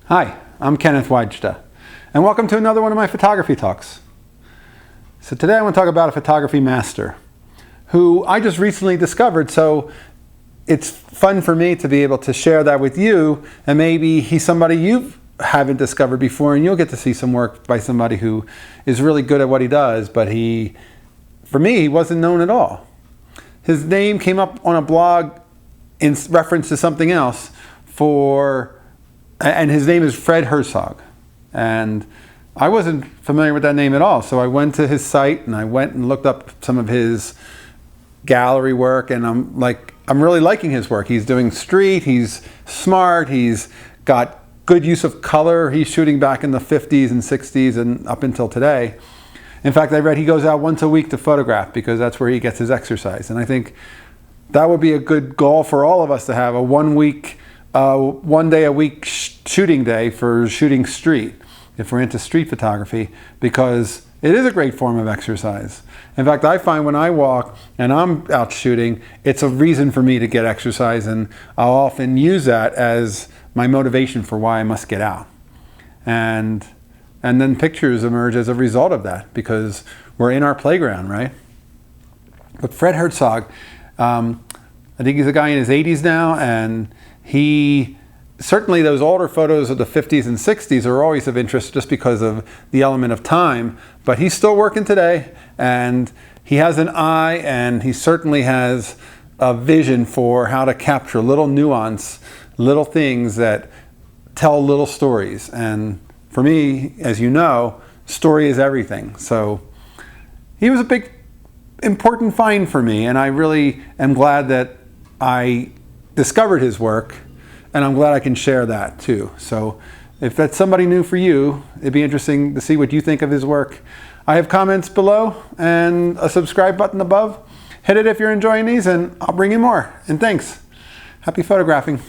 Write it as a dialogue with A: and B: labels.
A: Hi, I'm Kenneth WAJDA, and welcome to another one of my photography talks. So today I want to talk about a photography master who I just recently discovered, so it's fun for me to be able to share that with you, and maybe he's somebody you haven't discovered before and you'll get to see some work by somebody who is really good at what he does, but for me, he wasn't known at all. His name came up on a blog in reference to something else and his name is Herzog. And I wasn't familiar with that name at all. So I went to his site and I went and looked up some of his gallery work, and I'm really liking his work. He's doing street, he's smart, he's got good use of color. He's shooting back in the 50s and 60s and up until today. In fact, I read he goes out once a week to photograph because that's where he gets his exercise. And I think that would be a good goal for all of us to have, a one day a week shooting day for shooting street, if we're into street photography, because it is a great form of exercise. In fact, I find when I walk and I'm out shooting, it's a reason for me to get exercise, and I'll often use that as my motivation for why I must get out. And then pictures emerge as a result of that, because we're in our playground, right? But Herzog, I think he's a guy in his 80s now, and certainly those older photos of the 50s and 60s are always of interest just because of the element of time, but he's still working today, and he has an eye, and he certainly has a vision for how to capture little nuance, little things that tell little stories. And for me, as you know, story is everything. So he was a big, important find for me, and I really am glad that I discovered his work, and I'm glad I can share that too. So if that's somebody new for you, it'd be interesting to see what you think of his work. I have comments below and a subscribe button above. Hit it if you're enjoying these, and I'll bring you more. And thanks. Happy photographing.